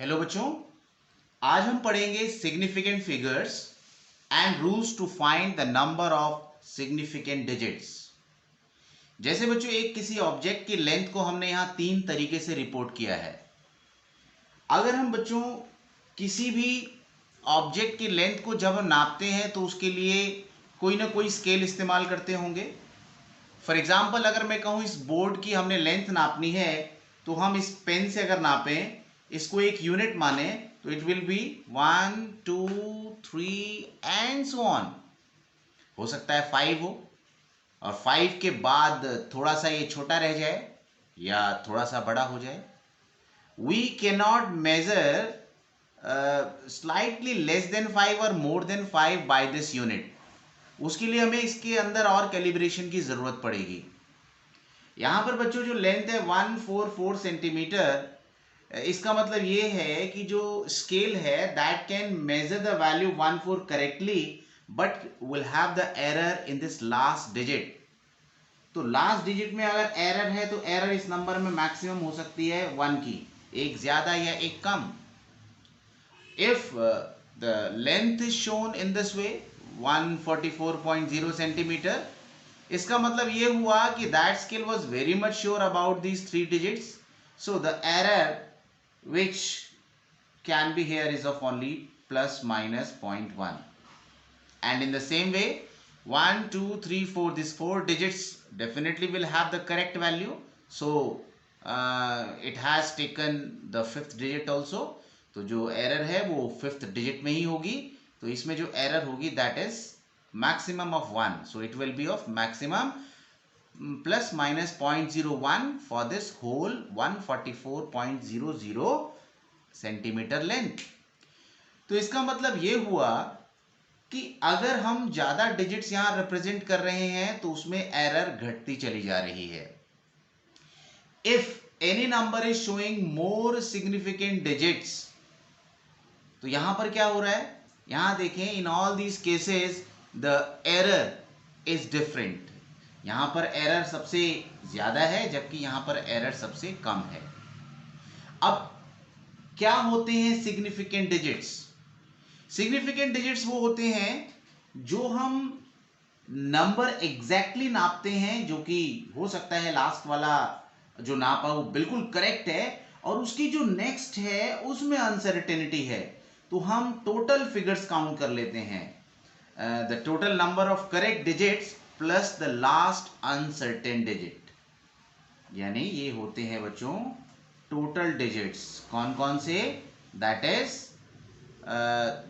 Hello बच्चों, आज हम पढ़ेंगे significant figures and rules to find the number of significant digits. जैसे बच्चों एक किसी ऑब्जेक्ट की लेंथ को हमने यहां तीन तरीके से रिपोर्ट किया है। अगर हम बच्चों किसी भी ऑब्जेक्ट की लेंथ को जब हम नापते हैं तो उसके लिए कोई ना कोई स्केल इस्तेमाल करते होंगे। फॉर एग्जाम्पल अगर मैं कहूँ इस बोर्ड की हमने लेंथ नापनी है तो हम इस पेन से अगर नापें, इसको एक यूनिट माने तो it will B 1 2 3 and so on. हो सकता है 5 हो और 5 के बाद थोड़ा सा ये छोटा रह जाए या थोड़ा सा बड़ा हो जाए। We can not measure slightly less than 5 और more than 5 by this unit. उसके लिए हमें इसके अंदर और कैलिब्रेशन की ज़रूरत पड़ेगी। यहाँ पर बच्चों जो लेंथ है 144 सेंटीमीटर, इसका मतलब ये है कि जो स्केल है that can measure the value 14 correctly but will have the error in this last digit. तो लास्ट डिजिट में अगर एरर है तो एरर इस नंबर में मैक्सिमम हो सकती है 1 की, एक ज़्यादा या एक कम। If the length is shown in this way 144.0 centimeter, इसका मतलब ये हुआ कि that scale was very much sure about these three digits, so the error which can be here is of only plus minus 0.1. And in the same way 1 2 3 4, these four digits definitely will have the correct value, so it has taken the fifth digit also. तो जो error है वो fifth digit में ही होगी, तो इसमें जो error होगी that is maximum of 1, so it will be of maximum plus minus 0.01 for this whole 144.00 centimetre length. तो इसका मतलब ये हुआ कि अगर हम ज़्यादा डिजिट्स यहाँ रिप्रेजेंट कर रहे हैं तो उसमें एरर घटती चली जा रही है। If any number is showing more significant digits, तो यहां पर क्या हो रहा है, यहां देखें in all these cases the error is different. यहां पर एरर सबसे ज्यादा है जबकि यहां पर एरर सबसे कम है। अब क्या होते हैं सिग्निफिकेंट डिजिट्स? सिग्निफिकेंट डिजिट्स वो होते हैं जो हम नंबर एग्जैक्टली नापते हैं, जो कि हो सकता है लास्ट वाला जो नापा वो बिल्कुल करेक्ट है और उसकी जो नेक्स्ट है उसमें अनसर्टेनिटी है, तो हम टोटल फिगर्स काउंट कर लेते हैं, the total number of correct digits plus the last uncertain digit, यानी ये होते हैं बच्चों टोटल डिजिट्स। कौन कौन से? That is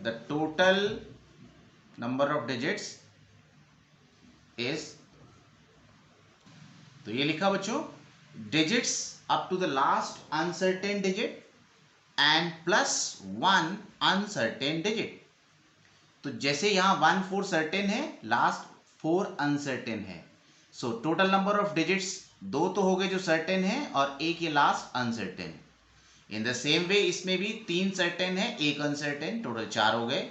the total number of digits is, तो ये लिखा बच्चों digits up to the last uncertain digit and plus 1 uncertain digit. तो जैसे यहां 1 4 सर्टेन है, लास्ट 4 अनसर्टेन है, सो टोटल नंबर ऑफ डिजिट्स दो तो हो गए जो सर्टेन है और एक ये last uncertain. In the same way इसमें भी 3 सर्टेन है, एक अनसर्टेन, टोटल 4 हो गए।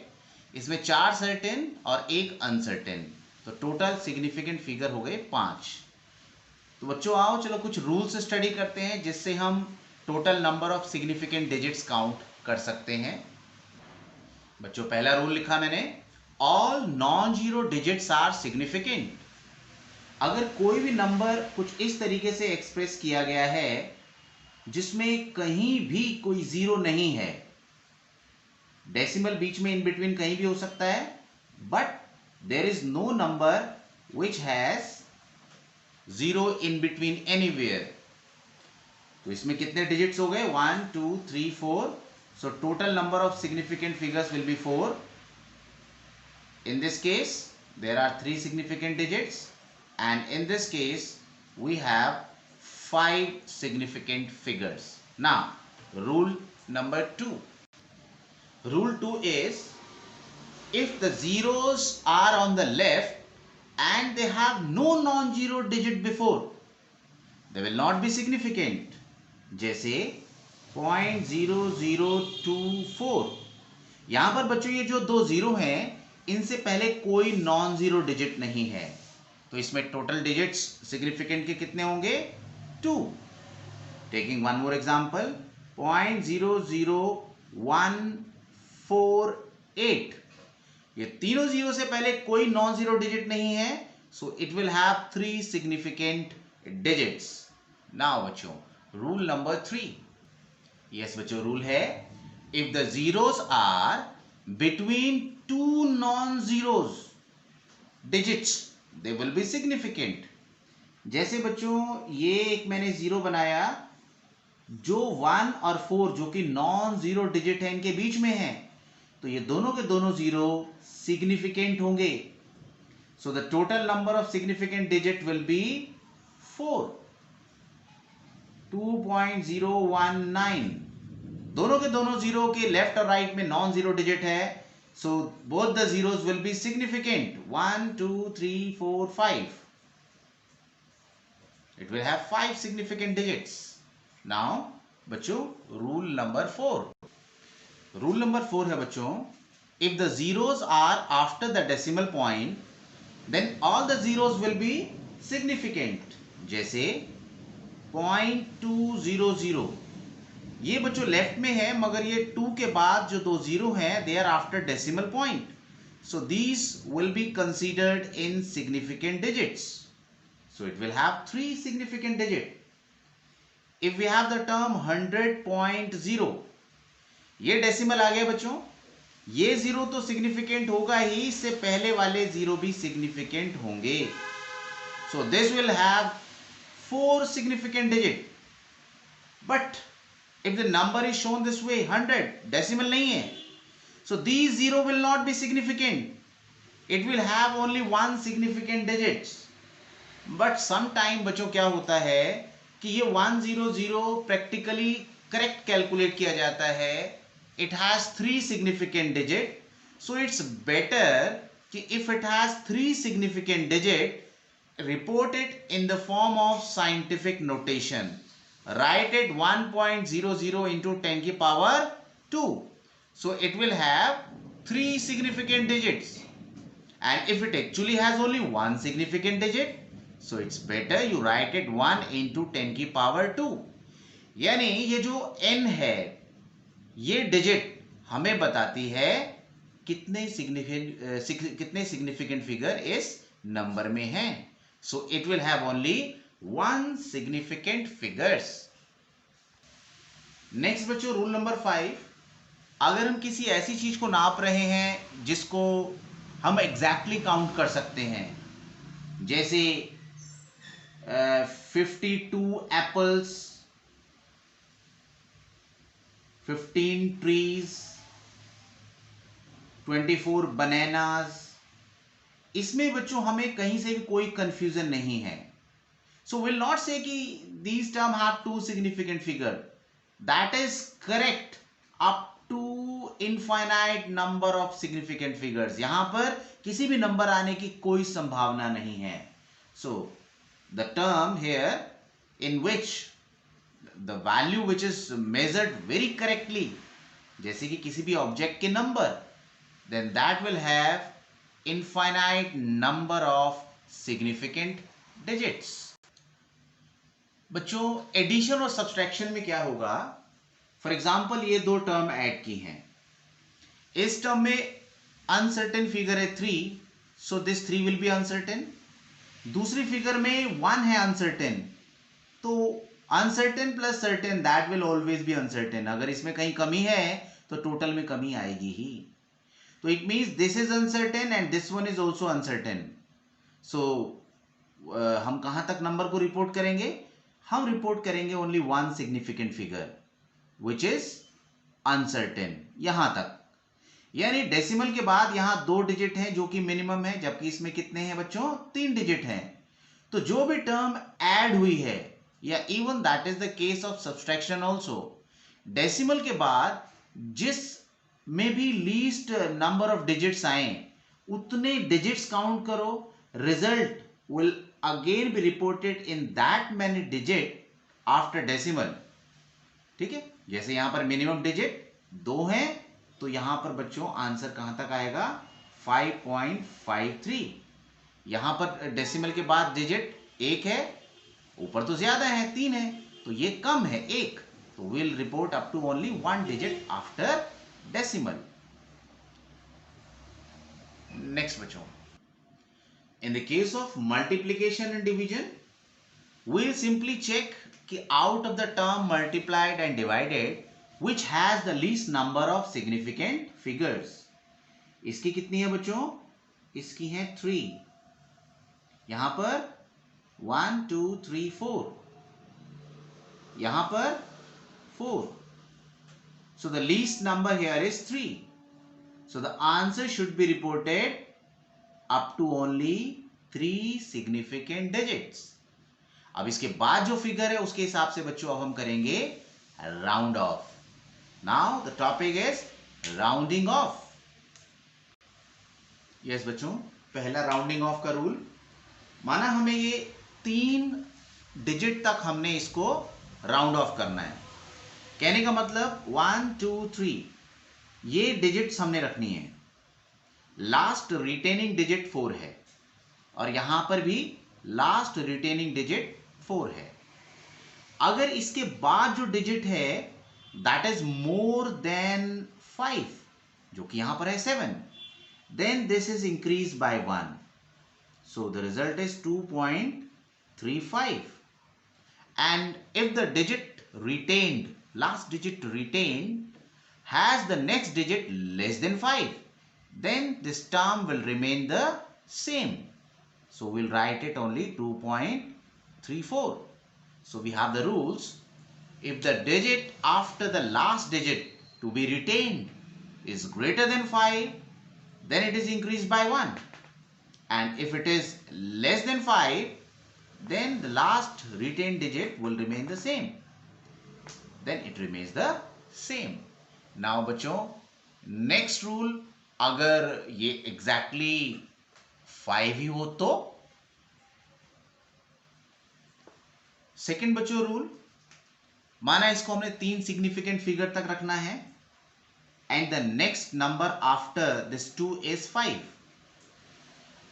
इसमें 4 सर्टेन और एक अनसर्टेन, तो टोटल सिग्निफिकेंट फिगर हो गए 5। तो बच्चों आओ चलो कुछ रूल्स स्टडी करते हैं जिससे हम total number of significant digits count कर सकते हैं। बच्चों पहला रूल लिखा मैंने, all non zero digits are significant. अगर कोई भी नंबर कुछ इस तरीके से एक्सप्रेस किया गया है जिसमें कहीं भी कोई जीरो नहीं है, डेसिमल बीच में इन बिटवीन कहीं भी हो सकता है, but there is no number which has zero in between anywhere, तो इसमें कितने डिजिट्स हो गए? 1 2 3 4, so total number of significant figures will be 4। In this case there are 3 significant digits and in this case we have 5 significant figures. Now rule number 2, rule 2 is if the zeros are on the left and they have no non-zero digit before, they will not be significant. जैसे 0.0024, यहां पर बच्चों ये जो दो zero हैं इनसे पहले कोई नॉन जीरो डिजिट नहीं है, तो इसमें टोटल डिजिट्स सिग्निफिकेंट के कितने होंगे? 2। Taking one more example 0.00 148। ये तीनों जीरो से पहले कोई नॉन जीरो डिजिट नहीं है, so it will have 3 significant digits. Now बच्चों रूल नंबर 3। यस बच्चों, रूल है if the zeros are between two non zeros digits they will be significant. जैसे बच्चों ये एक मैंने जीरो बनाया, जो 1 और 4 जो कि नॉन जीरो डिजिट है इनके बीच में है, तो ये दोनों के दोनों जीरो सिग्निफिकेंट होंगे। So the total number of significant digit will be 4, 2.019। दोनों के दोनों जीरो के लेफ्ट और राइट में नॉन जीरो डिजिट है, so both the zeros will be significant. 1 2 3 4 5, it will have 5 significant digits. Now बच्चों रूल नंबर 4। रूल नंबर 4 है बच्चों, if the zeros are after the decimal point then all the zeros will be significant। जैसे 0.200, ये बच्चों left में है मगर ये 2 के बाद जो दो जीरो हैं they are after decimal point, so these will be considered in significant digits, so it will have 3 significant digits। if we have the term 100.0, ये डेसिमल आ गया बच्चों, ये जीरो तो सिग्निफिकेंट होगा ही, इससे पहले वाले जीरो भी सिग्निफिकेंट होंगे, so this will have 4 significant digit. But if the number is shown this way 100, decimal नहीं है, so these zero will not be significant, it will have only 1 significant digit. But some time बच्चों क्या होता है कि ये 100 practically correct calculate किया जाता है, it has 3 significant digit, so it's better कि if it has 3 significant digit, report it in the form of scientific notation, write it 1.00 into 10 की power 2, so it will have 3 significant digits। and if it actually has only 1 significant digit, so it's better you write it 1 into 10 की power 2। यानी ये जो n है, ये digit हमें बताती है कितने सिग्निफिकेंट फिगर इस नंबर में है, so it will have only 1 significant figures. Next बच्चों रूल नंबर 5, अगर हम किसी ऐसी चीज को नाप रहे हैं जिसको हम एग्जैक्टली काउंट कर सकते हैं, जैसे 52 एप्पल्स, 15 trees, 24 bananas, इसमें बच्चों हमें कहीं से भी कोई कंफ्यूजन नहीं है, सो विल नॉट से कि these term have 2 significant figure, that is correct up to infinite number of significant figures. यहां पर किसी भी नंबर आने की कोई संभावना नहीं है, so the term here in which the value which is measured very correctly, जैसे कि किसी भी ऑब्जेक्ट के number, then that will have infinite number of significant digits। बच्चों एडिशन और सब्सट्रैक्शन में क्या होगा, फॉर एग्जाम्पल ये दो टर्म ऐड की हैं, इस टर्म में अनसर्टेन फिगर है 3, so this 3 will be uncertain. दूसरी फिगर में 1 है अनसर्टेन, तो uncertain plus certain that will always be uncertain. अगर इसमें कहीं कमी है तो टोटल में कमी आएगी ही, तो it means this is uncertain and this one is also uncertain. So हम कहां तक नंबर को रिपोर्ट करेंगे, हम रिपोर्ट करेंगे only 1 significant figure which is uncertain, यहां तक। यानी डेसिमल के बाद यहां 2 डिजिट हैं जो कि मिनिमम है, जबकि इसमें कितने हैं बच्चों, 3 डिजिट हैं। तो जो भी टर्म ऐड हुई है, या even that is the case of subtraction also, decimal के बाद जिस में भी लीस्ट नंबर ऑफ डिजिट्स आए उतने डिजिट्स काउंट करो, result will again be reported in that many digit after decimal. ठीक है, जैसे यहां पर मिनिमम डिजिट 2 हैं, तो यहां पर बच्चों आंसर कहां तक आएगा, 5.53। यहां पर डेसिमल के बाद डिजिट 1 है, ऊपर तो ज्यादा है 3 है, तो ये कम है 1, तो we'll report up to only one digit after decimal. Next बच्चों, in the case of multiplication and division, we'll simply check कि out of the term multiplied and divided, which has the least number of significant figures. इसकी कितनी है बच्चों? इसकी है 3. यहां पर 1 2 3 4, यहां पर 4. So the least number here is 3. So the answer should be reported up to only 3 significant digits. अब इसके बाद जो फिगर है उसके हिसाब से बच्चों अब हम करेंगे round of. Now the topic is rounding off. Yes बच्चों, पहला राउंडिंग ऑफ का रूल, माना हमें ये 3 डिजिट तक हमने इसको राउंड ऑफ करना है. कहने का मतलब 1 2 3 ये डिजिट्स हमने रखनी है. लास्ट रिटेनिंग डिजिट 4 है और यहां पर भी लास्ट रिटेनिंग डिजिट 4 है. अगर इसके बाद जो डिजिट है दैट इज मोर देन 5, जो कि यहां पर है 7, then this is increased by 1. So the result is 2.35. And if the digit retained, last digit retained, has the next digit less than 5, then this term will remain the same. So we'll write it only 2.34. So we have the rules. If the digit after the last digit to be retained is greater than 5, then it is increased by 1. And if it is less than 5, then the last retained digit will remain the same. Then it remains the same. Now बच्चों, next rule, अगर ये exactly 5 ही हो तो. Second बच्चों rule, माना इसको हमने 3 significant figure तक रखना है and the next number after this 2 is 5.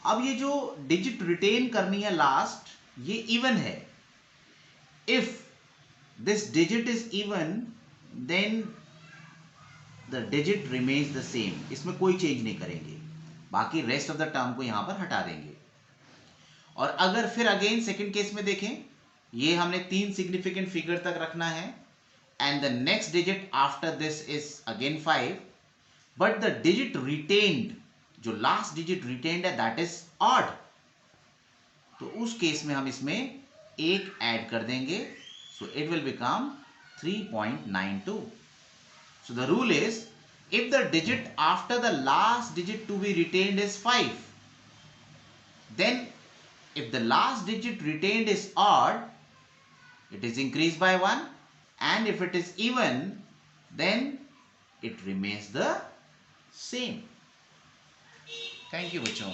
अब ये जो डिजिट रिटेन करनी है लास्ट, ये इवन है. If this digit is even then the digit remains the same. इसमें कोई चेंज नहीं करेंगे, बाकी रेस्ट ऑफ द टर्म को यहां पर हटा देंगे. और अगर फिर अगेन सेकेंड केस में देखें, ये हमने 3 सिग्निफिकेंट फिगर तक रखना है and the next digit after this is again 5, but the digit retained, जो last digit retained है that is odd, तो उस केस में हम इसमें 1 ऐड कर देंगे. so it will become 3.92. so the rule is, if the digit after the last digit to be retained is 5, then if the last digit retained is odd, it is increased by 1. And if it is even, then it remains the same. Thank you बच्चों.